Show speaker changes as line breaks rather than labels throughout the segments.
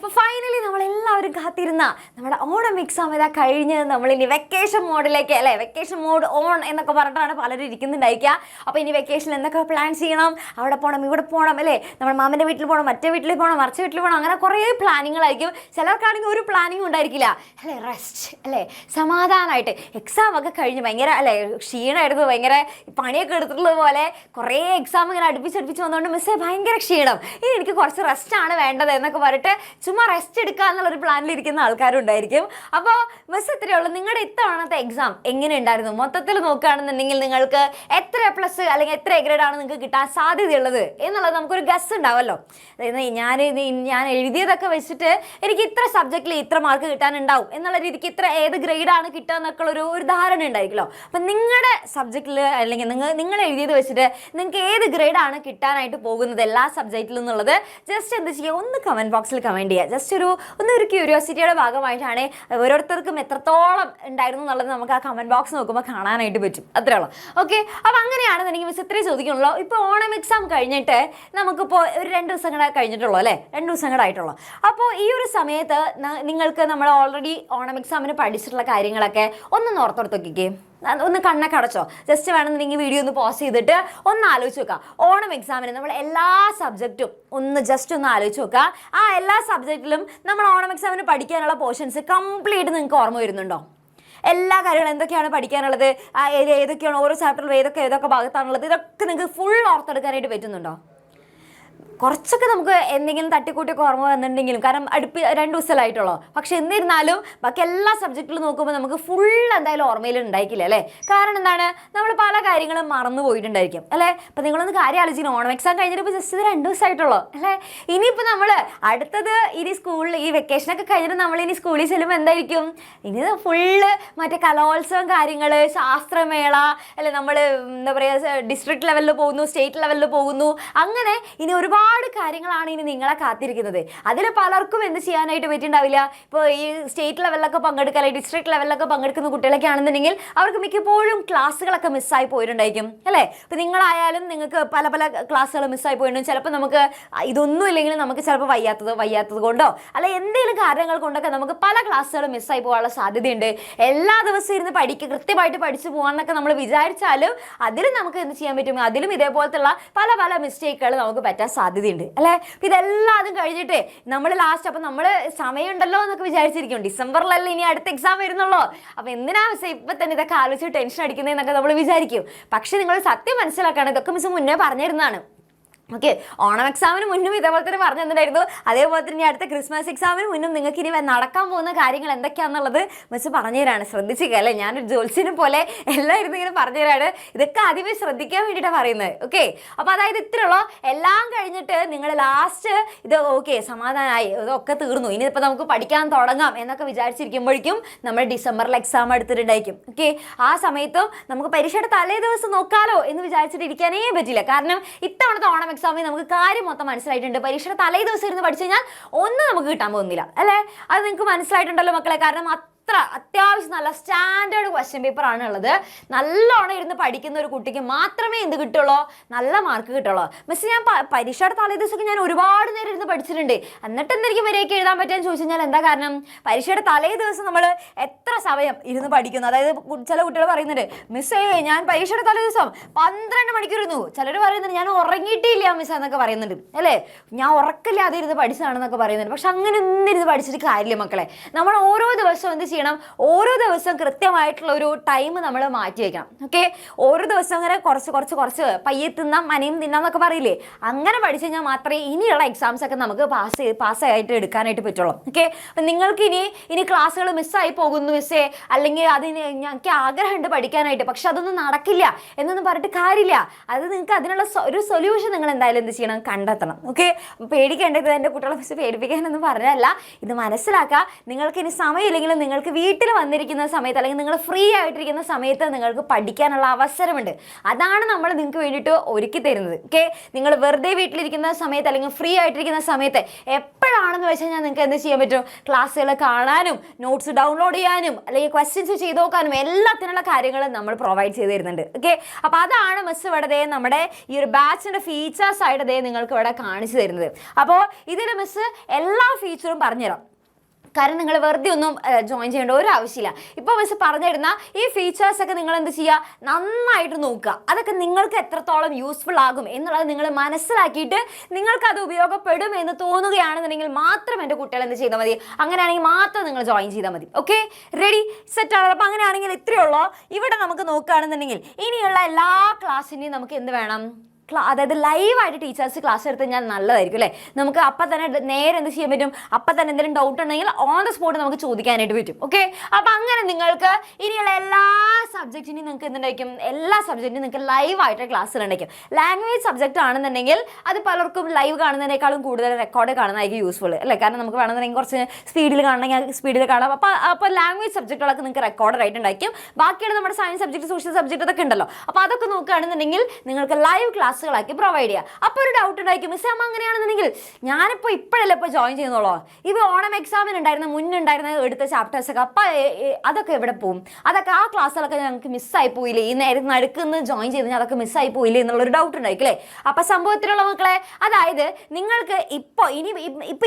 അപ്പോൾ ഫൈനലി നമ്മളെല്ലാവരും കാത്തിരുന്ന നമ്മുടെ ഓണം എക്സാം ഇതാ കഴിഞ്ഞ് നമ്മളിനി വെക്കേഷൻ മോഡിലേക്ക് അല്ലേ, വെക്കേഷൻ മോഡ് ഓൺ എന്നൊക്കെ പറഞ്ഞിട്ടാണ് പലരും ഇരിക്കുന്നുണ്ടായിരിക്കുക. അപ്പോൾ ഇനി വെക്കേഷനിൽ എന്തൊക്കെ പ്ലാൻ ചെയ്യണം, അവിടെ പോകണം ഇവിടെ പോകണം അല്ലേ, നമ്മൾ മാമൻ്റെ വീട്ടിൽ പോകണം, മറ്റേ വീട്ടിൽ പോകണം, മറിച്ച വീട്ടിൽ പോകണം, അങ്ങനെ കുറേ പ്ലാനിങ്ങളായിരിക്കും. ചിലർക്കാണെങ്കിൽ ഒരു പ്ലാനിങ്ങും ഉണ്ടായിരിക്കില്ല അല്ലേ, റെസ്റ്റ് അല്ലേ, സമാധാനമായിട്ട്. എക്സാം ഒക്കെ കഴിഞ്ഞ് ഭയങ്കര അല്ലേ ക്ഷീണമായിരുന്നു, ഭയങ്കര പണിയൊക്കെ എടുത്തിട്ടുള്ളത് പോലെ കുറേ എക്സാം ഇങ്ങനെ അടുപ്പിച്ച് വന്നുകൊണ്ട് മിസ്സേ ഭയങ്കര ക്ഷീണം, ഇനി എനിക്ക് കുറച്ച് റെസ്റ്റാണ് വേണ്ടത് എന്നൊക്കെ പറഞ്ഞിട്ട് ചുമ്മാ റെസ്റ്റ് എടുക്കുക എന്നുള്ളൊരു പ്ലാനിലിരിക്കുന്ന ആൾക്കാരും ഉണ്ടായിരിക്കും. അപ്പോൾ മിസ് ഇത്രയേ ഉള്ളൂ. നിങ്ങളുടെ ഇത്തവണത്തെ എക്സാം എങ്ങനെ ഉണ്ടായിരുന്നു? മൊത്തത്തിൽ നോക്കുകയാണെന്നുണ്ടെങ്കിൽ നിങ്ങൾക്ക് എത്ര പ്ലസ് അല്ലെങ്കിൽ എത്ര ഗ്രേഡ് ആണ് നിങ്ങൾക്ക് കിട്ടാൻ സാധ്യതയുള്ളത് എന്നുള്ളത് നമുക്കൊരു ഗസ് ഉണ്ടാവുമല്ലോ. ഞാൻ എഴുതിയതൊക്കെ വെച്ചിട്ട് എനിക്ക് ഇത്ര സബ്ജക്റ്റിൽ ഇത്ര മാർക്ക് കിട്ടാനുണ്ടാവും എന്നുള്ള രീതിക്ക് ഇത്ര ഏത് ഗ്രേഡാണ് കിട്ടുക എന്നൊക്കെ ഒരു ധാരണ ഉണ്ടായിരിക്കുമല്ലോ. അപ്പം നിങ്ങളുടെ സബ്ജക്റ്റിൽ അല്ലെങ്കിൽ നിങ്ങൾ എഴുതിയത് വെച്ചിട്ട് നിങ്ങൾക്ക് ഏത് ഗ്രേഡാണ് കിട്ടാനായിട്ട് പോകുന്നത് എല്ലാ സബ്ജക്റ്റിലും എന്നുള്ളത് ജസ്റ്റ് എന്ത് ചെയ്യുക, ഒന്ന് കമൻറ്റ് ബോക്സിൽ കമൻറ്റ് ചെയ്യുക. ജസ്റ്റ് ഒരു ക്യൂരിയോസിറ്റിയുടെ ഭാഗമായിട്ടാണ് ഓരോരുത്തർക്കും എത്രത്തോളം ഉണ്ടായിരുന്നു എന്നുള്ളത് നമുക്ക് ആ കമൻറ്റ് ബോക്സ് നോക്കുമ്പോൾ കാണാനായിട്ട് പറ്റും. അത്രേ ഉള്ളൂ. ഓക്കെ, അപ്പോൾ അങ്ങനെയാണെന്നുണ്ടെങ്കിൽ മിസ് ഇത്രയും ചോദിക്കണല്ലോ. ഇപ്പോൾ ഓണം എക്സാം കഴിഞ്ഞിട്ട് നമുക്കിപ്പോൾ ഒരു 2 ദിവസം കൂടെ കഴിഞ്ഞിട്ടുള്ളൂ അല്ലേ, 2 ദിവസം കൂടെ ആയിട്ടുള്ളൂ. അപ്പോൾ ഈ ഒരു സമയത്ത് നിങ്ങൾക്ക് നമ്മൾ ഓൾറെഡി ഓണം എക്സാമിന് പഠിച്ചിട്ടുള്ള കാര്യങ്ങളൊക്കെ ഒന്ന് ഓർത്തെടുത്ത് നോക്കിക്കേ, ഒന്ന് കണ്ണൊക്കെ അടച്ചോ. ജസ്റ്റ് വേണമെന്നുണ്ടെങ്കിൽ വീഡിയോ ഒന്ന് പോസ് ചെയ്തിട്ട് ഒന്ന് ആലോചിച്ച് നോക്കുക. ഓണം എക്സാമിന് നമ്മൾ എല്ലാ സബ്ജക്റ്റും ജസ്റ്റ് ഒന്ന് ആലോചിച്ച് നോക്കുക. ആ എല്ലാ സബ്ജക്റ്റിലും നമ്മൾ ഓണം എക്സാമിന് പഠിക്കാനുള്ള പോർഷൻസ് കംപ്ലീറ്റ് നിങ്ങൾക്ക് ഓർമ്മ വരുന്നുണ്ടോ? എല്ലാ കാര്യങ്ങളും എന്തൊക്കെയാണ് പഠിക്കാനുള്ളത്, ഏതൊക്കെയാണ് ഓരോ ചാപ്റ്ററിലും ഏതൊക്കെ ഭാഗത്താണുള്ളത്, ഇതൊക്കെ നിങ്ങൾക്ക് ഫുൾ ഓർത്തെടുക്കാനായിട്ട് പറ്റുന്നുണ്ടോ? കുറച്ചൊക്കെ നമുക്ക് എന്തെങ്കിലും തട്ടിക്കൂട്ടിയൊക്കെ ഓർമ്മ വന്നിട്ടുണ്ടെങ്കിലും, കാരണം 2 ദിവസമായിട്ടുള്ളൂ. പക്ഷെ എന്നിരുന്നാലും ബാക്കി എല്ലാ സബ്ജക്റ്റിലും നോക്കുമ്പോൾ നമുക്ക് ഫുൾ എന്തായാലും ഓർമ്മയിൽ ഉണ്ടായിരിക്കില്ല അല്ലേ. കാരണം എന്താണ്, നമ്മൾ പല കാര്യങ്ങളും മറന്നു പോയിട്ടുണ്ടായിരിക്കും അല്ലേ. അപ്പം നിങ്ങളൊന്ന് കാര്യം ആലോചിക്കണം, ഓണം എക്സാം കഴിഞ്ഞിട്ട് ഇപ്പോൾ ജസ്റ്റ് 2 ദിവസമായിട്ടുള്ളൂ അല്ലേ. ഇനിയിപ്പോൾ നമ്മൾ അടുത്തത് ഇനി സ്കൂളിൽ ഈ വെക്കേഷനൊക്കെ കഴിഞ്ഞിട്ട് നമ്മളിനി സ്കൂളിൽ ചെല്ലുമ്പോൾ എന്തായിരിക്കും, ഇനി ഫുള്ള് മറ്റേ കലോത്സവം കാര്യങ്ങൾ, ശാസ്ത്രമേള അല്ലെ, നമ്മൾ എന്താ പറയുക ഡിസ്ട്രിക്ട് ലെവലിൽ പോകുന്നു, സ്റ്റേറ്റ് ലെവലിൽ പോകുന്നു, അങ്ങനെ ഇനി ഒരുപാട് കാര്യങ്ങളാണ് ഇനി നിങ്ങളെ കാത്തിരിക്കുന്നത്. അതിൽ പലർക്കും എന്ത് ചെയ്യാനായിട്ട് പറ്റിയിട്ടുണ്ടാവില്ല. ഇപ്പോൾ ഈ സ്റ്റേറ്റ് ലെവലിലൊക്കെ പങ്കെടുക്കുക അല്ലെങ്കിൽ ഡിസ്ട്രിക്ട് ലെവലിലൊക്കെ പങ്കെടുക്കുന്ന കുട്ടികളൊക്കെ ആണെന്നുണ്ടെങ്കിൽ അവർക്ക് മിക്കപ്പോഴും ക്ലാസ്സുകളൊക്കെ മിസ്സായി പോയിട്ടുണ്ടായിരിക്കും അല്ലേ. ഇപ്പോൾ നിങ്ങളായാലും നിങ്ങൾക്ക് പല ക്ലാസ്സുകൾ മിസ്സായി പോയിട്ടുണ്ടെങ്കിൽ ചിലപ്പോൾ നമുക്ക് ഇതൊന്നും ഇല്ലെങ്കിലും നമുക്ക് ചിലപ്പോൾ വയ്യാത്തത് കൊണ്ടോ അല്ലെ എന്തെങ്കിലും കാരണങ്ങൾ കൊണ്ടൊക്കെ നമുക്ക് പല ക്ലാസ്സുകളും മിസ്സായി പോകാനുള്ള സാധ്യതയുണ്ട്. എല്ലാ ദിവസവും ഇരുന്ന് കൃത്യമായിട്ട് പഠിച്ചു പോകാമെന്നൊക്കെ നമ്മൾ വിചാരിച്ചാലും അതിലും നമുക്ക് എന്ത് ചെയ്യാൻ പറ്റും, അതിലും ഇതേപോലത്തുള്ള പല മിസ്റ്റേക്കുകൾ നമുക്ക് പറ്റാൻ സാധ്യതയുണ്ട് അല്ലേ. അപ്പം ഇതെല്ലാം കഴിഞ്ഞിട്ട് നമ്മൾ ലാസ്റ്റ് അപ്പം നമ്മൾ സമയമുണ്ടല്ലോ എന്നൊക്കെ വിചാരിച്ചിരിക്കും, ഡിസംബറിലല്ലേ ഇനി അടുത്ത എക്സാം വരുന്നുള്ളൂ, അപ്പം എന്തിനാ മിസ് ഇപ്പം തന്നെ ഇതൊക്കെ ആലോചിച്ച് ടെൻഷൻ അടിക്കുന്നതെന്നൊക്കെ നമ്മൾ വിചാരിക്കും. പക്ഷെ നിങ്ങൾ സത്യം മനസ്സിലാക്കണം, ഇതൊക്കെ മിസ് മുന്നേ പറഞ്ഞിരുന്നതാണ്. ഓക്കെ, ഓണം എക്സാമിന് മുന്നും ഇതേപോലെ തന്നെ പറഞ്ഞു തന്നിട്ടുണ്ടായിരുന്നു. അതേപോലെ തന്നെ അടുത്ത ക്രിസ്മസ് എക്സാമിന് മുന്നും നിങ്ങൾക്ക് ഇനി നടക്കാൻ പോകുന്ന കാര്യങ്ങൾ എന്തൊക്കെയാണെന്നുള്ളത് മിസ് പറഞ്ഞു തരാണ്. ശ്രദ്ധിക്കുക അല്ലേ, ഞാനൊരു ജോത്സ്യനെ പോലെ എല്ലാം ഇരുന്ന് ഇങ്ങനെ പറഞ്ഞു തരാണ്. ഇതൊക്കെ ആദ്യമേ ശ്രദ്ധിക്കാൻ വേണ്ടിയിട്ടാണ് പറയുന്നത്. ഓക്കെ, അപ്പോൾ അതായത് ഇത്രയുള്ളൂ. എല്ലാം കഴിഞ്ഞിട്ട് നിങ്ങൾ ലാസ്റ്റ് ഇത് ഓക്കെ സമാധാനമായി, ഇതൊക്കെ തീർന്നു, ഇനിയിപ്പോൾ നമുക്ക് പഠിക്കാൻ തുടങ്ങാം എന്നൊക്കെ വിചാരിച്ചിരിക്കുമ്പോഴേക്കും നമ്മൾ ഡിസംബറിൽ എക്സാം എടുത്തിട്ടുണ്ടായിരിക്കും. ഓക്കെ, ആ സമയത്തും നമുക്ക് പരീക്ഷയുടെ തലേ ദിവസം നോക്കാലോ എന്ന് വിചാരിച്ചിട്ട് ഇരിക്കാനേ പറ്റില്ല. കാരണം ഇത്തവണത്തെ ഓണം എക്സാമിൽ നമുക്ക് കാര്യം മൊത്തം മനസ്സിലായിട്ടുണ്ട്. പരീക്ഷയുടെ തലേ ദിവസം ഇരുന്ന് പഠിച്ചു കഴിഞ്ഞാൽ ഒന്നും നമുക്ക് കിട്ടാൻ പോകുന്നില്ല അല്ലേ. അത് നിങ്ങൾക്ക് മനസ്സിലായിട്ടുണ്ടല്ലോ മക്കളെ. കാരണം അത്യാവശ്യം നല്ല സ്റ്റാൻഡേർഡ് ക്വസ്റ്റ്യൻ പേപ്പർ ആണ് ഉള്ളത്. നല്ലോണം ഇരുന്ന് പഠിക്കുന്ന ഒരു കുട്ടിക്ക് മാത്രമേ എന്ത് കിട്ടുള്ളൂ, നല്ല മാർക്ക് കിട്ടുള്ളൂ. മിസ് ഞാൻ പരീക്ഷയുടെ തലേ ദിവസമൊക്കെ ഞാൻ ഒരുപാട് നേരം ഇരുന്ന് പഠിച്ചിട്ടുണ്ട്, എന്നിട്ട് എന്തായിരിക്കും വരെയൊക്കെ എഴുതാൻ പറ്റുമെന്ന് ചോദിച്ചു കഴിഞ്ഞാൽ എന്താ കാരണം, പരീക്ഷയുടെ തലേ ദിവസം നമ്മൾ എത്ര സമയം ഇരുന്ന് പഠിക്കുന്നു. അതായത് ചില കുട്ടികൾ പറയുന്നുണ്ട്, മിസ്സേ ഞാൻ പരീക്ഷയുടെ തലേ ദിവസം 12 മണിക്കൂർ ഇരുന്നു. ചിലർ പറയുന്നുണ്ട് ഞാൻ ഉറങ്ങിയിട്ടില്ല മിസ് എന്നൊക്കെ പറയുന്നുണ്ട് അല്ലേ, ഞാൻ ഉറക്കില്ലാതെ ഇരുന്ന് പഠിച്ചതാണെന്നൊക്കെ പറയുന്നുണ്ട്. പക്ഷെ അങ്ങനെ ഒന്നും ഇരുന്ന് പഠിച്ചിട്ട് കാര്യമില്ല മക്കളെ. നമ്മൾ ഓരോ ദിവസവും എന്ത് ചെയ്യണം, ഓരോ ദിവസം കൃത്യമായിട്ടുള്ള ഒരു ടൈം നമ്മൾ മാറ്റി വയ്ക്കണം. ഓക്കെ, ഓരോ ദിവസം അങ്ങനെ കുറച്ച് പയ്യെ തിന്നാം മനയും തിന്നാം എന്നൊക്കെ പറയില്ലേ, അങ്ങനെ പഠിച്ചു കഴിഞ്ഞാൽ മാത്രമേ ഇനിയുള്ള എക്സാംസ് ഒക്കെ നമുക്ക് പാസ്സായിട്ട് എടുക്കാനായിട്ട് പറ്റുള്ളൂ. ഓക്കെ, അപ്പം നിങ്ങൾക്ക് ഇനി ക്ലാസ്സുകൾ മിസ്സായി പോകുന്നു മിസ്സേ, അല്ലെങ്കിൽ അതിന് ഞങ്ങൾക്ക് ആഗ്രഹമുണ്ട് പഠിക്കാനായിട്ട് പക്ഷെ അതൊന്നും നടക്കില്ല എന്നൊന്നും പറഞ്ഞിട്ട് കാര്യമില്ല. അത് നിങ്ങൾക്ക് അതിനുള്ള ഒരു സൊല്യൂഷൻ നിങ്ങൾ എന്തായാലും എന്ത് ചെയ്യണം, കണ്ടെത്തണം. ഓക്കെ, പേടിക്കേണ്ടത് എൻ്റെ കുട്ടികളെ മിസ് പേടിപ്പിക്കാനൊന്നും പറഞ്ഞതല്ല, ഇത് മനസ്സിലാക്കുക. നിങ്ങൾക്ക് ഇനി സമയമില്ലെങ്കിലും നിങ്ങൾക്ക് നിങ്ങൾക്ക് വീട്ടിൽ വന്നിരിക്കുന്ന സമയത്ത് അല്ലെങ്കിൽ നിങ്ങൾ ഫ്രീ ആയിട്ടിരിക്കുന്ന സമയത്ത് നിങ്ങൾക്ക് പഠിക്കാനുള്ള അവസരമുണ്ട്. അതാണ് നമ്മൾ നിങ്ങൾക്ക് വേണ്ടിയിട്ട് ഒരുക്കി തരുന്നത്. ഓക്കെ, നിങ്ങൾ വെറുതെ വീട്ടിലിരിക്കുന്ന സമയത്ത് അല്ലെങ്കിൽ ഫ്രീ ആയിട്ടിരിക്കുന്ന സമയത്ത് എപ്പോഴാണെന്ന് വെച്ച് കഴിഞ്ഞാൽ നിങ്ങൾക്ക് എന്ത് ചെയ്യാൻ പറ്റും? ക്ലാസ്സുകൾ കാണാനും നോട്ട്സ് ഡൗൺലോഡ് ചെയ്യാനും അല്ലെങ്കിൽ ക്വസ്റ്റ്യൻസ് ചെയ്ത് നോക്കാനും എല്ലാത്തിനുള്ള കാര്യങ്ങൾ നമ്മൾ പ്രൊവൈഡ് ചെയ്ത് തരുന്നുണ്ട്. ഓക്കെ, അപ്പോൾ അതാണ് മിസ് ഇവിടെ നമ്മുടെ ഈ ഒരു ബാച്ചിൻ്റെ ഫീച്ചേഴ്സ് ആയിട്ട് നിങ്ങൾക്ക് ഇവിടെ കാണിച്ചു തരുന്നത്. അപ്പോൾ ഇതിൽ മിസ് എല്ലാ ഫീച്ചറും പറഞ്ഞുതരാം. കാരണം നിങ്ങൾ വെറുതെ ഒന്നും ജോയിൻ ചെയ്യേണ്ട ഒരു ആവശ്യമില്ല. ഇപ്പോൾ മിസ് പറഞ്ഞിരുന്ന ഈ ഫീച്ചേഴ്സൊക്കെ നിങ്ങൾ എന്ത് ചെയ്യുക? നന്നായിട്ട് നോക്കുക. അതൊക്കെ നിങ്ങൾക്ക് എത്രത്തോളം യൂസ്ഫുൾ ആകും എന്നുള്ളത് നിങ്ങൾ മനസ്സിലാക്കിയിട്ട് നിങ്ങൾക്കത് ഉപയോഗപ്പെടും എന്ന് തോന്നുകയാണെന്നുണ്ടെങ്കിൽ മാത്രം എൻ്റെ കുട്ടികൾ എന്ത് ചെയ്താൽ മതി? അങ്ങനെയാണെങ്കിൽ മാത്രം നിങ്ങൾ ജോയിൻ ചെയ്താൽ മതി. ഓക്കെ, റെഡി, സെറ്റ് ആണ്. അപ്പോൾ അങ്ങനെയാണെങ്കിൽ ഇത്രയേ ഉള്ളൂ. ഇവിടെ നമുക്ക് നോക്കുകയാണെന്നുണ്ടെങ്കിൽ ഇനിയുള്ള എല്ലാ ക്ലാസ്സിൻ്റെയും നമുക്ക് എന്ത് വേണം? അതായത് ലൈവായിട്ട് ടീച്ചേഴ്സ് ക്ലാസ് എടുത്ത് കഴിഞ്ഞാൽ നല്ലതായിരിക്കും അല്ലേ? നമുക്ക് അപ്പം തന്നെ നേരെ എന്ത് ചെയ്യാൻ പറ്റും? അപ്പം തന്നെ എന്തെങ്കിലും ഡൗട്ട് ഉണ്ടെങ്കിൽ ഓൺ ദ സ്പോട്ട് നമുക്ക് ചോദിക്കാനായിട്ട് പറ്റും. ഓക്കെ, അപ്പം അങ്ങനെ നിങ്ങൾക്ക് ഇനിയുള്ള എല്ലാ സബ്ജക്റ്റിനും നിങ്ങൾക്ക് എന്തുണ്ടായിരിക്കും? എല്ലാ സബ്ജക്റ്റിനും നിങ്ങൾക്ക് ലൈവായിട്ട് ക്ലാസ്സിലുണ്ടായിരിക്കും. ലാംഗ്വേജ് സബ്ജക്റ്റ് ആണെന്നുണ്ടെങ്കിൽ അത് പലർക്കും ലൈവ് കാണുന്നതിനേക്കാളും കൂടുതൽ റെക്കോർഡ് കാണുന്നതായിരിക്കും യൂസ്ഫുൾ അല്ലേ? കാരണം നമുക്ക് വേണമെന്നുണ്ടെങ്കിൽ കുറച്ച് സ്പീഡിൽ കാണണമെങ്കിൽ സ്പീഡിൽ കാണാം. അപ്പോൾ ലാംഗ്വേജ് സബ്ജക്റ്റുകളൊക്കെ നിങ്ങൾക്ക് റെക്കോർഡ് ആയിട്ട് ഉണ്ടായിരിക്കും. ബാക്കിയുള്ള നമ്മുടെ സയൻസ് സബ്ജക്റ്റ്, സോഷ്യൽ സബ്ജക്റ്റ് അതൊക്കെ ഉണ്ടല്ലോ. അപ്പോൾ അതൊക്കെ നോക്കുകയാണെന്നുണ്ടെങ്കിൽ നിങ്ങൾക്ക് ലൈവ് ക്ലാസ്സുകളാക്കി പ്രൊവൈഡ് ചെയ്യുക. അപ്പോൾ ഒരു ഡൗട്ട് ഉണ്ടായിരിക്കും, മിസ് അമ്മ അങ്ങനെയാണെന്നുണ്ടെങ്കിൽ ഞാനിപ്പോൾ ഇപ്പോഴല്ലേ ഇപ്പോൾ ജോയിൻ ചെയ്യുന്നുള്ളൂ, ഇത് ഓണം എക്സാമിന് ഉണ്ടായിരുന്ന മുന്നുണ്ടായിരുന്ന എടുത്ത ചാപ്റ്റേഴ്സൊക്കെ അപ്പോൾ അതൊക്കെ എവിടെ പോകും? അതൊക്കെ ആ ക്ലാസ്സുകളൊക്കെ ഞങ്ങൾക്ക് മിസ്സായി പോയില്ലേ? ഈ നേരത്തെ നടുക്കുന്ന് ജോയിൻ ചെയ്ത് കഴിഞ്ഞാൽ അതൊക്കെ മിസ്സായി പോയില്ലേ എന്നുള്ളൊരു ഡൗട്ട് ഉണ്ടായിരിക്കും അല്ലേ? അപ്പോൾ സംഭവത്തിലുള്ള മക്കളെ, അതായത് നിങ്ങൾക്ക് ഇപ്പോൾ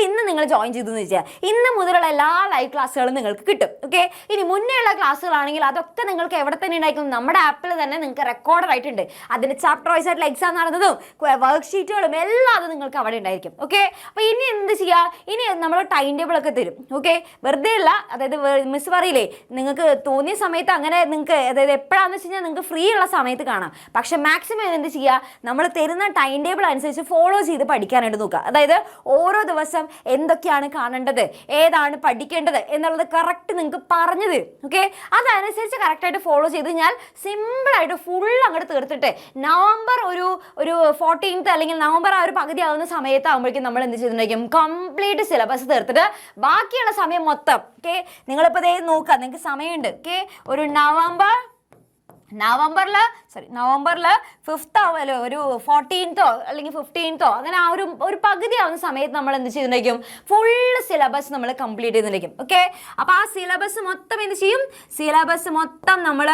ഇന്ന് നിങ്ങൾ ജോയിൻ ചെയ്തു എന്ന് വെച്ചാൽ ഇന്ന് മുതലുള്ള എല്ലാ ലൈവ് ക്ലാസ്സുകളും നിങ്ങൾക്ക് കിട്ടും. ഓക്കെ, ഇനി മുന്നേ ഉള്ള ക്ലാസ്സുകളാണെങ്കിൽ അതൊക്കെ നിങ്ങൾക്ക് എവിടെ തന്നെ ഉണ്ടായിരിക്കും? നമ്മുടെ ആപ്പിൽ തന്നെ നിങ്ങൾക്ക് റെക്കോർഡ് ആയിട്ടുണ്ട്. അതിൻ്റെ ചാപ്റ്റർ വൈസ് ആയിട്ടുള്ള എക്സാം നടന്നതും വർക്ക്ഷീറ്റുകളും എല്ലാം അത് നിങ്ങൾക്ക് അവിടെ ഉണ്ടായിരിക്കും. ഓക്കെ, അപ്പോൾ ഇനി എന്ത് ചെയ്യുക? ഇനി നമ്മൾ ടൈം ടേബിൾ ഒക്കെ തരും. ഓക്കെ, വെറുതെ അല്ല, അതായത് മിസ് പറയില്ലേ നിങ്ങൾക്ക് തോന്നിയ സമയത്ത് അങ്ങനെ നിങ്ങൾക്ക് അതായത് എപ്പോഴാണെന്ന് വെച്ച് കഴിഞ്ഞാൽ നിങ്ങൾക്ക് ഫ്രീ ഉള്ള സമയത്ത് കാണാം. പക്ഷെ മാക്സിമം എന്ത് ചെയ്യുക? നമ്മൾ തരുന്ന ടൈം ടേബിൾ അനുസരിച്ച് ഫോളോ ചെയ്ത് പഠിക്കാനായിട്ട് നോക്കുക. അതായത് ഓരോ ദിവസം എന്തൊക്കെയാണ് കാണേണ്ടത്, ഏതാണ് പഠിക്കേണ്ടത് എന്നുള്ളത് കറക്റ്റ് നിങ്ങൾക്ക് പറഞ്ഞു തരും. ഓക്കെ, അതനുസരിച്ച് കറക്റ്റായിട്ട് ഫോളോ ചെയ്ത് കഴിഞ്ഞാൽ സിമ്പിളായിട്ട് ഫുൾ അങ്ങോട്ട് തീർത്തിട്ട് നവംബർ ഒരു 14th അല്ലെങ്കിൽ നവംബർ ആ ഒരു പകുതി ആവുന്ന സമയത്താകുമ്പോഴേക്കും നമ്മൾ എന്ത് ചെയ്തിട്ടുണ്ടായിരിക്കും? കംപ്ലീറ്റ് സിലബസ് തീർത്തിട്ട് ബാക്കിയുള്ള സമയം മൊത്തം ഓക്കെ നിങ്ങളിപ്പോൾ ഇതേ നോക്കുക, നിങ്ങൾക്ക് സമയമുണ്ട്. ഓക്കെ, ഒരു നവംബറിൽ 5th ആവുമല്ലോ, ഒരു 14th അല്ലെങ്കിൽ 15th അങ്ങനെ ആ ഒരു പകുതി ആവുന്ന സമയത്ത് നമ്മൾ എന്ത് ചെയ്തിട്ടുണ്ടായിരിക്കും? ഫുള്ള് സിലബസ് നമ്മൾ കംപ്ലീറ്റ് ചെയ്തിട്ടുണ്ടായിരിക്കും. ഓക്കെ, അപ്പോൾ ആ സിലബസ് മൊത്തം എന്ത് ചെയ്യും? സിലബസ് മൊത്തം നമ്മൾ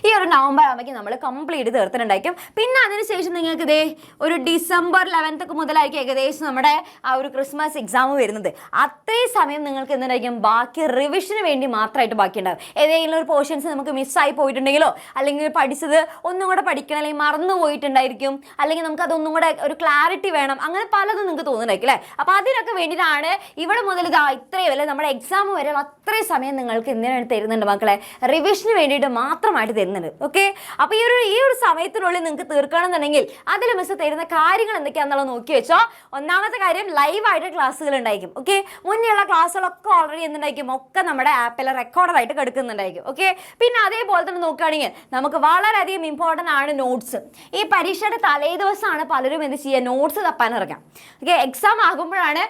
ഈ ഒരു നവംബർ ആകുമ്പോഴേക്കും നമ്മൾ കംപ്ലീറ്റ് തീർത്തിട്ടുണ്ടായിരിക്കും. പിന്നെ അതിനുശേഷം നിങ്ങൾക്ക് ഇതേ ഒരു ഡിസംബർ 11th മുതലായിരിക്കും ഏകദേശം നമ്മുടെ ആ ഒരു ക്രിസ്മസ് എക്സാം വരുന്നത്. അത്രയും സമയം നിങ്ങൾക്ക് എന്തുണ്ടായിരിക്കും? ബാക്കി റിവിഷന് വേണ്ടി മാത്രമായിട്ട് ബാക്കിയുണ്ടാകും. ഏതെങ്കിലും ഒരു പോർഷൻസ് നമുക്ക് മിസ്സായി പോയിട്ടുണ്ടെങ്കിലോ അല്ലെങ്കിൽ പഠിച്ചത് ഒന്നും കൂടെ പഠിക്കണം അല്ലെങ്കിൽ മറന്നു പോയിട്ടുണ്ടായിരിക്കും, അല്ലെങ്കിൽ നമുക്ക് അതൊന്നും കൂടെ ഒരു ക്ലാരിറ്റി വേണം, അങ്ങനെ പലതും നിങ്ങൾക്ക് തോന്നുന്നുണ്ടായിരിക്കും അല്ലേ? അപ്പോൾ അതിനൊക്കെ വേണ്ടിയിട്ടാണ് ഇവിടെ മുതൽ ഇത്രയും അല്ലെ നമ്മുടെ എക്സാം വരെ അത്രയും സമയം നിങ്ങൾക്ക് എന്തിനാണ് തരുന്നുണ്ട് മക്കളെ? റിവിഷന് വേണ്ടിയിട്ട് മാത്രമായിട്ട് തരുന്നുണ്ട്. ഓക്കെ, അപ്പോൾ ഈ ഒരു സമയത്തിനുള്ളിൽ നിങ്ങൾക്ക് തീർക്കണമെന്നുണ്ടെങ്കിൽ അതിൽ മിസ് തരുന്ന കാര്യങ്ങൾ എന്തൊക്കെയാണെന്നുള്ളത് നോക്കി വെച്ചോ. ഒന്നാമത്തെ കാര്യം ലൈവായിട്ട് ക്ലാസ്സുകൾ ഉണ്ടായിരിക്കും. ഓക്കെ, മുന്നേയുള്ള ക്ലാസ്സുകളൊക്കെ ഓൾറെഡി എന്തുണ്ടായിരിക്കും? ഒക്കെ നമ്മുടെ ആപ്പിൽ റെക്കോർഡായിട്ട് കിടക്കുന്നുണ്ടായിരിക്കും. ഓക്കെ, പിന്നെ അതേപോലെ തന്നെ നോക്കുകയാണെങ്കിൽ നമുക്ക് വളരെയധികം ഇമ്പോർട്ടൻ്റ് ആണ് നോട്ട്സ്. ഈ പരീക്ഷയുടെ തലേ ദിവസമാണ് പലരും എന്ത് ചെയ്യുക? നോട്ട്സ് തപ്പാൻ ഇറങ്ങാം. ഓക്കെ, എക്സാം ആകുമ്പോഴാണ്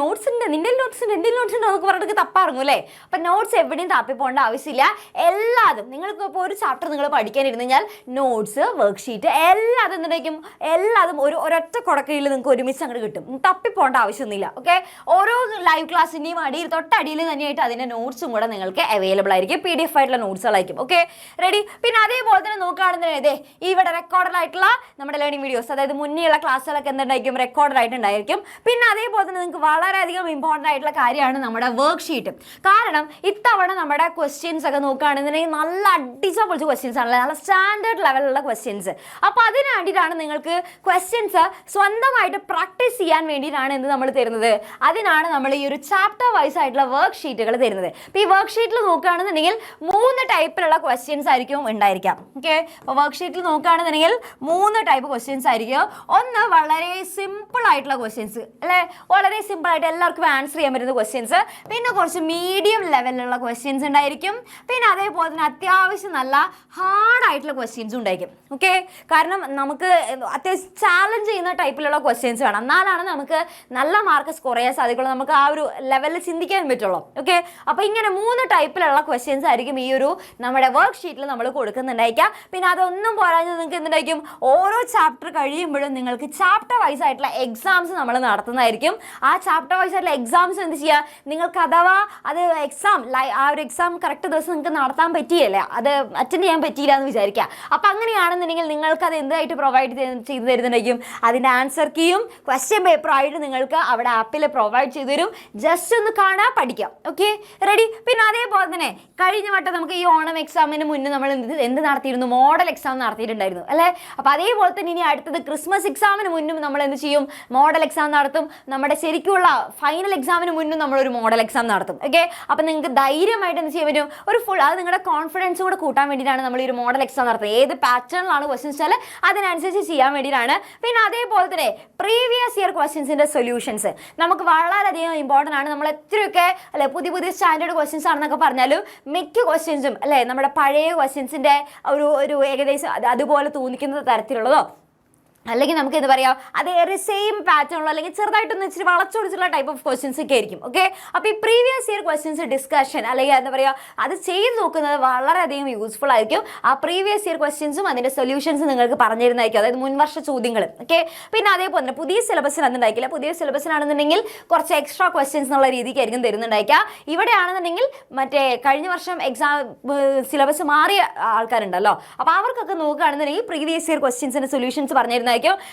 നോട്ട്സ് ഉണ്ട്, എൻ്റെ നോട്ട്സ് ഉണ്ട് എന്നൊക്കെ പറഞ്ഞിട്ട് തപ്പാറങ്ങും അല്ലേ? അപ്പം നോട്ട്സ് എവിടെയും തപ്പിപ്പോകേണ്ട ആവശ്യമില്ല. എല്ലാതും നിങ്ങൾക്ക് ഇപ്പോൾ ഒരു ചാപ്റ്റർ നിങ്ങൾ പഠിക്കാനിരുന്നു കഴിഞ്ഞാൽ നോട്ട്സ്, വർക്ക്ഷീറ്റ് എല്ലാതും എന്തുണ്ടായിരിക്കും? എല്ലാതും ഒരൊറ്റ കുടക്കീഴിൽ നിങ്ങൾക്ക് ഒരുമിച്ച് അങ്ങോട്ട് കിട്ടും. തപ്പിപ്പോകേണ്ട ആവശ്യമൊന്നുമില്ല. ഓക്കെ, ഓരോ ലൈവ് ക്ലാസ്സിൻ്റെയും അടിയിൽ തൊട്ടടിയിൽ തന്നെയായിട്ട് അതിൻ്റെ നോട്ട്സും കൂടെ നിങ്ങൾക്ക് അവൈലബിൾ ആയിരിക്കും. PDF ആയിട്ടുള്ള നോട്ട്സുകളായിരിക്കും. Okay, ready. പിന്നെ അതേപോലെ തന്നെ നോക്കുകയാണെന്നുണ്ടെങ്കിൽ ഇവിടെ റെക്കോർഡഡ് ആയിട്ടുള്ള നമ്മുടെ ലേണിംഗ് വീഡിയോസ്, അതായത് മുന്നേയുള്ള ക്ലാസ്സുകളൊക്കെ എന്തുണ്ടായിരിക്കും? റെക്കോർഡഡ് ആയിട്ടുണ്ടായിരിക്കും. പിന്നെ അതേപോലെ തന്നെ നിങ്ങൾക്ക് വളരെയധികം ഇമ്പോർട്ടൻ്റ് ആയിട്ടുള്ള കാര്യമാണ് നമ്മുടെ വർക്ക്ഷീറ്റ്. കാരണം ഇത്തവണ നമ്മുടെ ക്വസ്റ്റ്യൻസ് ഒക്കെ നോക്കുകയാണെന്നുണ്ടെങ്കിൽ നല്ല അടിച്ച പൊളിച്ച ക്വസ്റ്റ്യൻസ് ആണല്ലോ, നല്ല സ്റ്റാൻഡേർഡ് ലെവലുള്ള ക്വസ്റ്റ്യൻസ്. അപ്പോൾ അതിന് വേണ്ടിയിട്ടാണ് നിങ്ങൾക്ക് ക്വസ്റ്റ്യൻസ് സ്വന്തമായിട്ട് പ്രാക്ടീസ് ചെയ്യാൻ വേണ്ടിയിട്ടാണ് എന്ത് നമ്മൾ തരുന്നത്? അതിനാണ് നമ്മൾ ഈ ഒരു ചാപ്റ്റർ വൈസ് ആയിട്ടുള്ള വർക്ക് ഷീറ്റുകൾ തരുന്നത്. അപ്പോൾ ഈ വർക്ക് ഷീറ്റിൽ നോക്കുകയാണെന്നുണ്ടെങ്കിൽ 3 ടൈപ്പിലുള്ള ക്വസ്റ്റ്യൻസ് ആയിരിക്കും ഉണ്ടായിരിക്കാം. ഓക്കെ, അപ്പോൾ വർക്ക് ഷീറ്റിൽ നോക്കുകയാണെന്നുണ്ടെങ്കിൽ 3 ടൈപ്പ് ക്വസ്റ്റ്യൻസ് ആയിരിക്കും. ഒന്ന് വളരെ സിമ്പിൾ ആയിട്ടുള്ള ക്വസ്റ്റ്യൻസ് അല്ലേ, വളരെ സിമ്പിൾ ആയിട്ട് എല്ലാവർക്കും ആൻസർ ചെയ്യാൻ പറ്റുന്ന ക്വസ്റ്റ്യൻസ്. പിന്നെ കുറച്ച് മീഡിയം ലെവലിലുള്ള ക്വസ്റ്റ്യൻസ് ഉണ്ടായിരിക്കും. പിന്നെ അതേപോലെ തന്നെ അത്യാവശ്യം നല്ല ഹാർഡായിട്ടുള്ള ക്വസ്റ്റ്യൻസും ഉണ്ടായിരിക്കും. ഓക്കെ, കാരണം നമുക്ക് അത്യാവശ്യം ചാലഞ്ച് ചെയ്യുന്ന ടൈപ്പിലുള്ള ക്വസ്റ്റ്യൻസ് വേണം, എന്നാലാണ് നമുക്ക് നല്ല മാർക്ക് സ്കോർ ചെയ്യാൻ സാധിക്കുള്ളൂ, നമുക്ക് ആ ഒരു ലെവലിൽ ചിന്തിക്കാൻ പറ്റുള്ളൂ. ഓക്കെ, അപ്പോൾ ഇങ്ങനെ 3 ടൈപ്പിലുള്ള ക്വസ്റ്റ്യൻസ് ആയിരിക്കും ഈ ഒരു നമ്മുടെ വർക്ക് ഷീറ്റിൽ നമ്മൾ കൊടുക്കുന്നുണ്ടായിരിക്കാം. പിന്നെ അതൊന്നും പോരാതെ നിങ്ങൾക്ക് എന്തുണ്ടായിരിക്കും, ഓരോ ചാപ്റ്റർ കഴിയുമ്പോഴും നിങ്ങൾക്ക് ചാപ്റ്റർ വൈസ് ആയിട്ടുള്ള എക്സാംസ് നമ്മൾ നടത്തുന്നതായിരിക്കും. ആ ചാപ്റ്റർ വൈസ് ആയിട്ടുള്ള എക്സാംസ് എന്ത് ചെയ്യുക, നിങ്ങൾക്ക് അഥവാ അത് എക്സാം ആ ഒരു എക്സാം കറക്റ്റ് ദിവസം നിങ്ങൾക്ക് നടത്താൻ പറ്റിയല്ലേ, അത് അറ്റൻഡ് ചെയ്യാൻ പറ്റിയില്ല എന്ന് വിചാരിക്കുക. അപ്പോൾ അങ്ങനെയാണെന്നുണ്ടെങ്കിൽ നിങ്ങൾക്ക് അത് എന്തായിട്ട് പ്രൊവൈഡ് ചെയ്ത് തരുന്നുണ്ടായിരിക്കും, അതിൻ്റെ ആൻസർ കീയും ക്വസ്റ്റ്യൻ പേപ്പറായിട്ട് നിങ്ങൾക്ക് അവിടെ ആപ്പിൽ പ്രൊവൈഡ് ചെയ്തു തരും. ജസ്റ്റ് ഒന്ന് കാണാൻ പഠിക്കാം. Okay, ready. പിന്നെ അതേപോലെ തന്നെ കഴിഞ്ഞ വട്ടം നമുക്ക് ഈ ഓണം എക്സാമിന് മുന്നേ നമ്മൾ എന്ത് നടത്തിയിരുന്നു, മോഡൽ എക്സാം നടത്തിയിട്ടുണ്ടായിരുന്നു അല്ലേ. അപ്പോൾ അതേപോലെ തന്നെ ഇനി അടുത്തത് ക്രിസ്മസ് എക്സാമിന് മുന്നും നമ്മൾ എന്ത് ചെയ്യും, മോഡൽ എക്സാം നടത്തും. നമ്മുടെ ശരിക്കുള്ള ഫൈനൽ എക്സാമിന് മുന്നും നമ്മളൊരു മോഡൽ എക്സാം നടത്തും. ഓക്കെ, അപ്പോൾ നിങ്ങൾക്ക് ധൈര്യമായിട്ട് എന്ത് ചെയ്യാൻ പറ്റും, ഒരു ഫുൾ അത് നിങ്ങളുടെ കോൺഫിഡൻസ് കൂടെ കൂട്ടാൻ വേണ്ടിയിട്ടാണ് നമ്മൾ ഈ ഒരു മോഡൽ എക്സാം നടത്തുന്നത്. ഏത് പാറ്റേണിലാണ് ക്വസ്റ്റ്യൻസ് വെച്ചാൽ അതിനനുസരിച്ച് ചെയ്യാൻ വേണ്ടിയിട്ടാണ്. പിന്നെ അതേപോലെ തന്നെ പ്രീവിയസ് ഇയർ ക്വസ്റ്റ്യൻസിൻ്റെ സൊല്യൂഷൻസ് നമുക്ക് വളരെയധികം ഇമ്പോർട്ടൻ്റ് ആണ്. നമ്മൾ എത്രയൊക്കെ അല്ലെ പുതിയ സ്റ്റാൻഡേർഡ് ക്വസ്റ്റ്യൻസ് ആണെന്നൊക്കെ പറഞ്ഞാലും മിക്ക ക്വസ്റ്റ്യൻസും അല്ലേ നമ്മുടെ പഴയ ക്വസ്റ്റ്യൻസിൻ്റെ ഒരു ഏകദേശം അതുപോലെ തോന്നിക്കുന്ന തരത്തിലുള്ളതോ അല്ലെങ്കിൽ നമുക്ക് എന്താ പറയുക, അതേറെ സെയിം പാറ്റേണുള്ള അല്ലെങ്കിൽ ചെറുതായിട്ടൊന്ന് ഇച്ചിരി വളച്ചൊടിച്ചുള്ള ടൈപ്പ് ഓഫ് ക്വസ്റ്റ്യൻസ് ഒക്കെ ആയിരിക്കും. ഓക്കെ, അപ്പോൾ ഈ പ്രീവിയസ് ഇയർ ക്വസ്റ്റ്യൻസ് ഡിസ്കഷൻ അല്ലെങ്കിൽ എന്താ പറയുക അത് ചെയ്ത് നോക്കുന്നത് വളരെയധികം യൂസ്ഫുൾ ആയിരിക്കും. ആ പ്രീവിയസ് ഇയർ ക്വസ്റ്റ്യൻസും അതിൻ്റെ സൊല്യൂഷൻസ് നിങ്ങൾക്ക് പറഞ്ഞിരുന്നതായിരിക്കും, അതായത് മുൻവർഷ ചോദ്യങ്ങൾ. ഓക്കെ, പിന്നെ അതേപോലെ തന്നെ പുതിയ സിലബസിൽ അന്നുണ്ടായിരിക്കില്ല, പുതിയ സിലബസിലാണെന്നുണ്ടെങ്കിൽ കുറച്ച് എക്സ്ട്രാ ക്വസ്റ്റ്യൻസ് എന്നുള്ള രീതിക്കായിരിക്കും തരുന്നുണ്ടായിരിക്കുക. ഇവിടെയാണെന്നുണ്ടെങ്കിൽ മറ്റേ കഴിഞ്ഞ വർഷം എക്സാം സിലബസ് മാറിയ ആൾക്കാരുണ്ടല്ലോ, അപ്പോൾ അവർക്കൊക്കെ നോക്കുകയാണെന്നുണ്ടെങ്കിൽ പ്രീവിയസ് ഇയർ ക്വസ്റ്റ്യൻസിൻ്റെ സൊല്യൂഷൻസ് പറഞ്ഞിരുന്ന.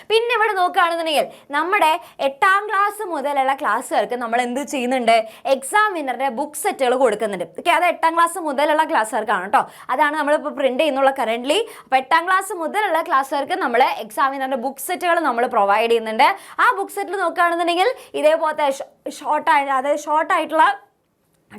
പിന്നെ ഇവിടെ നോക്കുകയാണെന്നുണ്ടെങ്കിൽ നമ്മുടെ 8ാം ക്ലാസ് മുതലുള്ള ക്ലാസ്സുകാർക്ക് നമ്മൾ എന്ത് ചെയ്യുന്നുണ്ട്, എക്സാം വിന്നറിന്റെ ബുക്ക് സെറ്റുകൾ കൊടുക്കുന്നുണ്ട്. ഓക്കെ, അത് 8ാം ക്ലാസ് മുതലുള്ള ക്ലാസ്സുകാർക്കാണ് കേട്ടോ, അതാണ് നമ്മളിപ്പോൾ പ്രിന്റ് ചെയ്യുന്നുള്ള കറന്റ്. അപ്പോൾ 8ാം ക്ലാസ് മുതലുള്ള ക്ലാസ്സുകാർക്ക് നമ്മൾ എക്സാം വിന്നറിന്റെ ബുക്ക് സെറ്റുകൾ നമ്മൾ പ്രൊവൈഡ് ചെയ്യുന്നുണ്ട്. ആ ബുക്ക് സെറ്റിൽ നോക്കുകയാണെന്നുണ്ടെങ്കിൽ ഇതേപോലത്തെ ഷോർട്ടായിട്ടുള്ള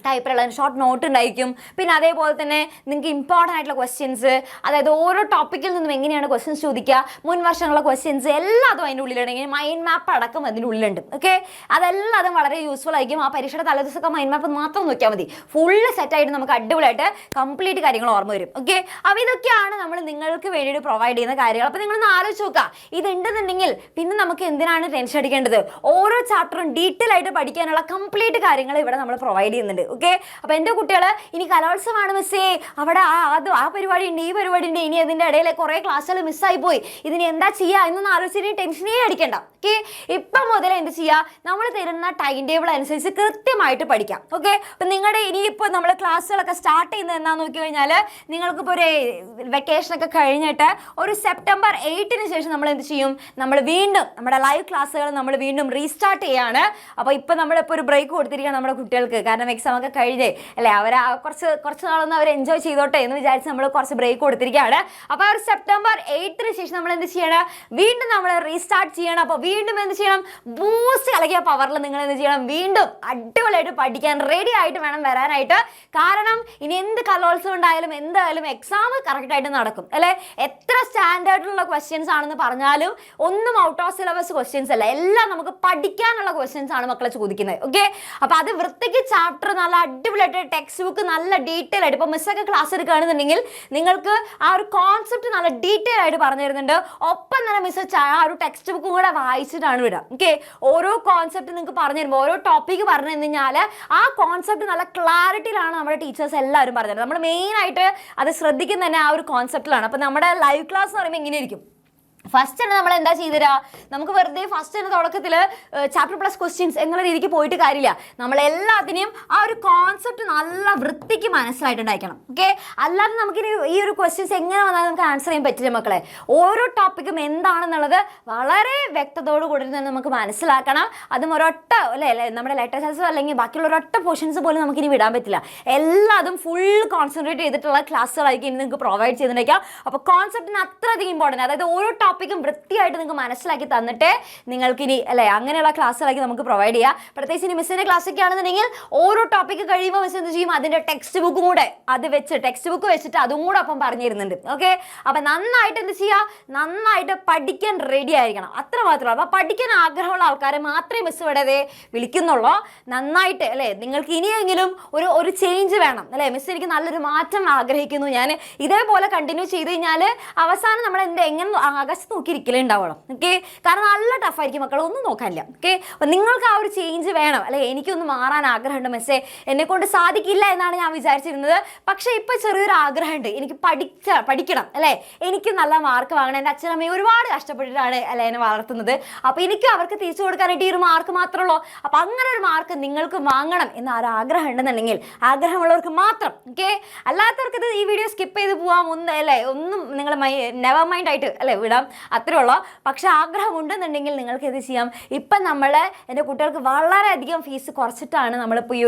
ടൈപ്പിലുള്ള ഷോർട്ട് നോട്ട് ഉണ്ടായിരിക്കും. പിന്നെ അതേപോലെ തന്നെ നിങ്ങൾക്ക് ഇമ്പോർട്ടൻ്റ് ആയിട്ടുള്ള ക്വസ്റ്റ്യൻസ്, അതായത് ഓരോ ടോപ്പിക്കിൽ നിന്നും എങ്ങനെയാണ് ക്വസ്റ്റ്യൻസ് ചോദിക്കുക, മുൻ വർഷങ്ങളുള്ള ക്വസ്റ്റ്യൻസ് എല്ലാതും അതിൻ്റെ ഉള്ളിലുണ്ടെങ്കിൽ മൈൻഡ് മാപ്പ് അടക്കം അതിൻ്റെ ഉള്ളിലുണ്ട്. ഓക്കെ, അതെല്ലാതും വളരെ യൂസ്ഫുൾ ആയിരിക്കും. ആ പരീക്ഷയുടെ തലേദിവസമൊക്കെ മൈൻഡ് മാപ്പ് മാത്രം നോക്കിയാൽ മതി, ഫുള്ള് സെറ്റായിട്ട് നമുക്ക് അടിപൊളിയായിട്ട് കംപ്ലീറ്റ് കാര്യങ്ങൾ ഓർമ്മ വരും. ഓക്കെ, അപ്പോൾ ഇതൊക്കെയാണ് നമ്മൾ നിങ്ങൾക്ക് വേണ്ടിയിട്ട് പ്രൊവൈഡ് ചെയ്യുന്ന കാര്യങ്ങൾ. അപ്പോൾ നിങ്ങളൊന്ന് ആലോചിച്ച് നോക്കുക, ഇതുണ്ടെന്നുണ്ടെങ്കിൽ പിന്നെ നമുക്ക് എന്തിനാണ് ടെൻഷൻ അടിക്കേണ്ടത്, ഓരോ ചാപ്റ്ററും ഡീറ്റെയിൽ ആയിട്ട് പഠിക്കാനുള്ള കംപ്ലീറ്റ് കാര്യങ്ങൾ ഇവിടെ നമ്മൾ പ്രൊവൈഡ് ചെയ്യുന്നുണ്ട്. ഓക്കെ, അപ്പോൾ എൻ്റെ കുട്ടികൾ ഇനി കലോത്സവമാണ് മിസ്സേ, അവിടെ ആ പരിപാടി ഉണ്ട്, ഈ പരിപാടി ഉണ്ട്, ഇനി അതിൻ്റെ ഇടയിൽ കുറേ ക്ലാസ്സുകൾ മിസ്സായി പോയി, ഇതിന് എന്താ ചെയ്യുക എന്നൊന്നും ആലോചിച്ചിട്ട് ടെൻഷനേ അടിക്കേണ്ട. ഓക്കെ, ഇപ്പം മുതൽ എന്ത് ചെയ്യുക, നമ്മൾ തരുന്ന ടൈം ടേബിൾ അനുസരിച്ച് കൃത്യമായിട്ട് പഠിക്കാം. ഓക്കെ, അപ്പം നിങ്ങളുടെ ഇനിയിപ്പോൾ നമ്മൾ ക്ലാസ്സുകളൊക്കെ സ്റ്റാർട്ട് ചെയ്യുന്നത് എന്താണെന്ന് നോക്കി കഴിഞ്ഞാൽ നിങ്ങൾക്കിപ്പോൾ ഒരു വെക്കേഷനൊക്കെ കഴിഞ്ഞിട്ട് ഒരു സെപ്റ്റംബർ 8-ന് ശേഷം നമ്മൾ എന്ത് ചെയ്യും, നമ്മൾ വീണ്ടും നമ്മുടെ ലൈവ് ക്ലാസ്സുകൾ നമ്മൾ വീണ്ടും റീസ്റ്റാർട്ട് ചെയ്യുകയാണ്. അപ്പോൾ ഇപ്പോൾ നമ്മളിപ്പോൾ ഒരു ബ്രേക്ക് കൊടുത്തിരിക്കുകയാണ് നമ്മുടെ കുട്ടികൾക്ക്, കാരണം എക്സാം ഒക്കെ കഴിഞ്ഞേ അല്ലേ, അവർ കുറച്ച് നാളൊന്നും അവർ എൻജോയ് ചെയ്തോട്ടെ എന്ന് വിചാരിച്ച് നമ്മൾ കുറച്ച് ബ്രേക്ക് കൊടുത്തിരിക്കുകയാണ്. അപ്പോൾ ഒരു സെപ്റ്റംബർ 8-ന് ശേഷം നമ്മൾ എന്ത് ചെയ്യണം, വീണ്ടും നമ്മൾ റീസ്റ്റാർട്ട് ചെയ്യണം. അപ്പോൾ വീണ്ടും എന്ത് ചെയ്യണം, ബൂസ്റ്റ് കളിക്കുക പവറിൽ നിങ്ങൾ എന്ത് ചെയ്യണം, വീണ്ടും അടിപൊളിയായിട്ട് പഠിക്കാൻ റെഡി ആയിട്ട് വേണം വരാനായിട്ട്. കാരണം ഇനി എന്ത് കലോത്സവം ഉണ്ടായാലും എന്തായാലും എക്സാം കറക്റ്റായിട്ട് നടക്കും അല്ലേ. എത്ര സ്റ്റാൻഡേർഡിലുള്ള ക്വസ്റ്റ്യൻസ് ആണെന്ന് പറഞ്ഞാലും ഒന്നും ഔട്ട് ഓഫ് സിലബസ് ക്വസ്റ്റ്യൻസ് അല്ല, എല്ലാം നമുക്ക് പഠിക്കാനുള്ള ക്വസ്റ്റ്യൻസ് ആണ് മക്കളെ ചോദിക്കുന്നത്. ഓക്കെ, അപ്പോൾ അത് വൃത്തിക്ക് ചാപ്റ്റർ നല്ല അടിപൊളിയായിട്ട് ടെക്സ്റ്റ് ബുക്ക് നല്ല ഡീറ്റെയിൽ ആയിട്ട്, ഇപ്പോൾ മിസ്സൊക്കെ ക്ലാസ് എടുക്കുകയാണെന്നുണ്ടെങ്കിൽ നിങ്ങൾക്ക് ആ ഒരു കോൺസെപ്റ്റ് നല്ല ഡീറ്റെയിൽ ആയിട്ട് പറഞ്ഞു തരുന്നുണ്ട്. ഒപ്പം തന്നെ മിസ് ആ ഒരു ടെക്സ്റ്റ് ബുക്കും കൂടെ വായിച്ചിട്ടാണ് വിടുക. ഓക്കെ, ഓരോ കോൺസെപ്റ്റ് നിങ്ങൾക്ക് പറഞ്ഞു തരുമ്പോൾ, ഓരോ ടോപ്പിക്ക് പറഞ്ഞു കഴിഞ്ഞാൽ ആ കോൺസെപ്റ്റ് നല്ല ക്ലാരിറ്റിയിലാണ് നമ്മുടെ ടീച്ചേഴ്സ് എല്ലാവരും പറഞ്ഞു തരുന്നത്. നമ്മൾ മെയിനായിട്ട് അത് ശ്രദ്ധിക്കുന്നത് തന്നെ ആ ഒരു കോൺസെപ്റ്റിലാണ്. അപ്പോൾ നമ്മുടെ ലൈവ് ക്ലാസ് എന്ന് പറയുമ്പോൾ എങ്ങനെയായിരിക്കും, ഫസ്റ്റ് തന്നെ നമ്മൾ എന്താ ചെയ്തുതരാ, നമുക്ക് വെറുതെ ഫസ്റ്റ് തന്നെ തുടക്കത്തിൽ ചാപ്റ്റർ പ്ലസ് ക്വസ്റ്റ്യൻസ് എന്നുള്ള രീതിക്ക് പോയിട്ട് കാര്യമില്ല, നമ്മളെല്ലാത്തിനെയും ആ ഒരു കോൺസെപ്റ്റ് നല്ല വൃത്തിക്ക് മനസ്സിലായിട്ടുണ്ടായിരിക്കണം. ഓക്കെ, അല്ലാതെ നമുക്കിനി ഈ ഒരു ക്വസ്റ്റ്യൻസ് എങ്ങനെ വന്നാലും നമുക്ക് ആൻസർ ചെയ്യാൻ പറ്റില്ല മക്കളെ. ഓരോ ടോപ്പിക്കും എന്താണെന്നുള്ളത് വളരെ വ്യക്തതയോട് കൂടി തന്നെ നമുക്ക് മനസ്സിലാക്കണം. അതും ഒരൊറ്റ അല്ലേ നമ്മുടെ ലെറ്റേഴ്സ് അല്ലെങ്കിൽ ബാക്കിയുള്ള ഒരൊറ്റ പോർഷൻസ് പോലും നമുക്കിനി വിടാൻ പറ്റില്ല. എല്ലാതും ഫുൾ കോൺസെൻട്രേറ്റ് ചെയ്തിട്ടുള്ള ക്ലാസ്സുകളായിരിക്കും ഇനി നിങ്ങൾക്ക് പ്രൊവൈഡ് ചെയ്തിട്ടുണ്ടായിരിക്കാം. അപ്പോൾ കോൺസെപ്റ്റിന് അത്രയധികം ഇമ്പോർട്ടൻറ്റ്, അതായത് ഓരോ ടോപ്പിക്കും വൃത്തിയായിട്ട് നിങ്ങൾക്ക് മനസ്സിലാക്കി തന്നിട്ട് നിങ്ങൾക്കിനി അല്ലേ അങ്ങനെയുള്ള ക്ലാസ്സുകളൊക്കെ നമുക്ക് പ്രൊവൈഡ് ചെയ്യാം. പ്രത്യേകിച്ച് ഇനി മിസ്സിൻ്റെ ക്ലാസ്സൊക്കെ ആണെന്നുണ്ടെങ്കിൽ ഓരോ ടോപ്പിക്ക് കഴിയുമ്പോൾ മിസ് എന്ത് ചെയ്യും, അതിൻ്റെ ടെക്സ്റ്റ് ബുക്കും കൂടെ ടെക്സ്റ്റ് ബുക്ക് വെച്ചിട്ട് അതും കൂടെ അപ്പം പറഞ്ഞു തരുന്നുണ്ട്. ഓക്കെ, അപ്പം നന്നായിട്ട് എന്ത് ചെയ്യുക, നന്നായിട്ട് പഠിക്കാൻ റെഡി ആയിരിക്കണം, അത്ര മാത്രമല്ല. അപ്പം പഠിക്കാൻ ആഗ്രഹമുള്ള ആൾക്കാരെ മാത്രമേ മിസ് ഇവിടെ വിളിക്കുന്നുള്ളൂ. നന്നായിട്ട് അല്ലേ, നിങ്ങൾക്ക് ഇനിയെങ്കിലും ഒരു ചേഞ്ച് വേണം അല്ലേ, മിസ് എനിക്ക് നല്ലൊരു മാറ്റം ആഗ്രഹിക്കുന്നു, ഞാൻ ഇതേപോലെ കണ്ടിന്യൂ ചെയ്ത് കഴിഞ്ഞാൽ അവസാനം നമ്മൾ എങ്ങനെ ആകാശത്ത് നോക്കിയിരിക്കലേ ഉണ്ടാവുള്ളൂ. ഓക്കെ, കാരണം നല്ല ടഫായിരിക്കും മക്കളെ, ഒന്നും നോക്കാനില്ല. ഓക്കെ, അപ്പം നിങ്ങൾക്ക് ആ ഒരു ചേഞ്ച് വേണം അല്ലേ, എനിക്കൊന്ന് മാറാൻ ആഗ്രഹമുണ്ട് മിസ്സേ, എന്നെ കൊണ്ട് സാധിക്കില്ല എന്നാണ് ഞാൻ വിചാരിച്ചിരുന്നത്. പക്ഷേ ഇപ്പം ചെറിയൊരു ആഗ്രഹമുണ്ട്, എനിക്ക് പഠിക്കണം അല്ലേ, എനിക്ക് നല്ല മാർക്ക് വാങ്ങണം. എൻ്റെ അച്ഛനമ്മയും ഒരുപാട് കഷ്ടപ്പെട്ടിട്ടാണ് അല്ലേ എന്നെ വളർത്തുന്നത്. അപ്പോൾ എനിക്ക് അവർക്ക് തിരിച്ചു കൊടുക്കാനായിട്ട് ഈ ഒരു മാർക്ക് മാത്രമേ ഉള്ളൂ. അപ്പോൾ അങ്ങനെ ഒരു മാർക്ക് നിങ്ങൾക്ക് വാങ്ങണം എന്ന ഒരു ആഗ്രഹം ഉണ്ടെന്നുണ്ടെങ്കിൽ ആഗ്രഹമുള്ളവർക്ക് മാത്രം. ഓക്കെ, അല്ലാത്തവർക്ക് ഇത് ഈ വീഡിയോ സ്കിപ്പ് ചെയ്ത് പോകാം, ഒന്നും നിങ്ങൾ നെവർ മൈൻഡ് ആയിട്ട് അല്ലേ വിടാം, അത്രേ ഉള്ളൂ. പക്ഷെ ആഗ്രഹം ഉണ്ടെന്നുണ്ടെങ്കിൽ നിങ്ങൾക്ക് ഇത് ചെയ്യാം. ഇപ്പം എൻ്റെ കുട്ടികൾക്ക് വളരെയധികം ഫീസ് കുറച്ചിട്ടാണ് നമ്മളിപ്പോൾ ഈ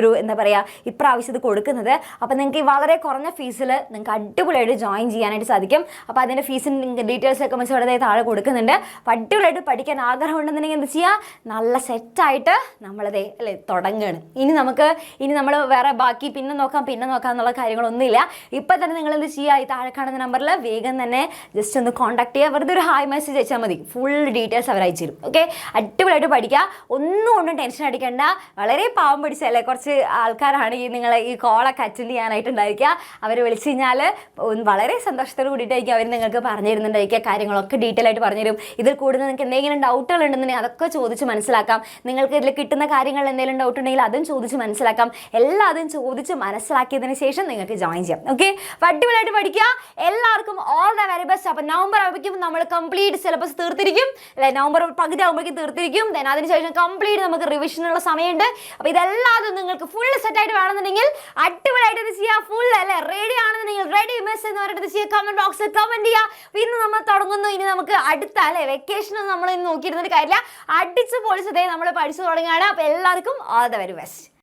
ഒരു എന്താ പറയുക ഇപ്രാവശ്യം ഇത് കൊടുക്കുന്നത്. അപ്പോൾ നിങ്ങൾക്ക് ഈ വളരെ കുറഞ്ഞ ഫീസിൽ നിങ്ങൾക്ക് അടിപൊളിയായിട്ട് ജോയിൻ ചെയ്യാനായിട്ട് സാധിക്കും. അപ്പോൾ അതിൻ്റെ ഫീസിൻ്റെ ഡീറ്റെയിൽസൊക്കെ മിസ് ഇവിടെ താഴെ കൊടുക്കുന്നുണ്ട്. അപ്പോൾ അടിപൊളിയായിട്ട് പഠിക്കാൻ ആഗ്രഹം ഉണ്ടെന്നുണ്ടെങ്കിൽ എന്ത് ചെയ്യുക, നല്ല സെറ്റായിട്ട് നമ്മളതേ അല്ലേ തുടങ്ങുകയാണ്. ഇനി നമ്മൾ വേറെ ബാക്കി പിന്നെ നോക്കാം എന്നുള്ള കാര്യങ്ങളൊന്നുമില്ല. ഇപ്പം തന്നെ നിങ്ങൾ എന്ത് ചെയ്യുക, ഈ താഴെ കാണുന്ന നമ്പറിൽ വേഗം തന്നെ ജസ്റ്റ് ഒന്ന് കോൺടാക്ട് ചെയ്യുക, വെറുതെ ഒരു ഹായ് മെസ്സേജ് അയച്ചാൽ മതി, ഫുൾ ഡീറ്റെയിൽസ് അവർ അയച്ചു തരും. ഓക്കെ, അടിപൊളിയായിട്ട് പഠിക്കുക, ഒന്നും ടെൻഷൻ അടിക്കേണ്ട. വളരെ പാവം പിടിച്ചല്ലേ കുറച്ച് ആൾക്കാരാണ് നിങ്ങളെ ഈ കോളൊക്കെ അറ്റൻഡ് ചെയ്യാനായിട്ടുണ്ടായിരിക്കുക. അവർ വിളിച്ചു കഴിഞ്ഞാൽ വളരെ സന്തോഷത്തോട് കൂടിയിട്ടായിരിക്കും അവർ നിങ്ങൾക്ക് പറഞ്ഞു തരുന്നുണ്ടായിരിക്കുക, കാര്യങ്ങളൊക്കെ ഡീറ്റെയിൽ ആയിട്ട് പറഞ്ഞു തരും. ഇതിൽ കൂടുതൽ നിങ്ങൾക്ക് എന്തെങ്കിലും ഡൗട്ടുകൾ ഉണ്ടെന്നുണ്ടെങ്കിൽ അതൊക്കെ ചോദിച്ച് മനസ്സിലാക്കാം. നിങ്ങൾക്ക് ഇതിൽ കിട്ടുന്ന കാര്യങ്ങളിൽ എന്തെങ്കിലും ഡൗട്ട് ഉണ്ടെങ്കിൽ അതും ചോദിച്ച് മനസ്സിലാക്കാം. എല്ലാതും ചോദിച്ച് മനസ്സിലാക്കിയതിന് ശേഷം നിങ്ങൾക്ക് ജോയിൻ ചെയ്യാം. ഓക്കെ, അപ്പോൾ അടിപൊളിയായിട്ട് പഠിക്കുക. എല്ലാവർക്കും ഓൾ ദ വെരി ബെസ്റ്റ്. അപ്പോൾ നവംബർ ആകുമ്പോഴേക്കും നമ്മൾ കംപ്ലീറ്റ് സിലബസ് തീർത്തിരിക്കും അല്ലേ, നവംബർ പകുതി ആകുമ്പോഴേക്കും തീർത്തിരിക്കും. ദെൻ അതിനുശേഷം കംപ്ലീറ്റ് നമുക്ക് റിവിഷനുള്ള സമയമുണ്ട്. അപ്പോൾ ഇതെല്ലാതും നിങ്ങൾക്ക് ഫുൾ സെറ്റായിട്ട് വേണമെന്നുണ്ടെങ്കിൽ അടിപൊളിയായിട്ട് ഇത് ചെയ്യുക. ഫുൾ അല്ലേ റെഡി ആണെന്നുണ്ടെങ്കിൽ റെഡി മിസ് എന്ന് പറഞ്ഞിട്ട് ചെയ്യുക, കമന്റ് ബോക്സിൽ കമന്റ് ചെയ്യുക. പിന്നെ നമ്മൾ തുടങ്ങുന്നു, ഇനി നമുക്ക് അടുത്ത അല്ലേ വെക്കേഷൻ നമ്മൾ ഇന്ന് നോക്കിയിരുന്നിട്ട് കാര്യമില്ല, അടിച്ച് പൊളിച്ചതേ നമ്മൾ പഠിച്ചു തുടങ്ങുകയാണ്. അപ്പോൾ എല്ലാവർക്കും ഓൾ ദ വെരി ബെസ്റ്റ്.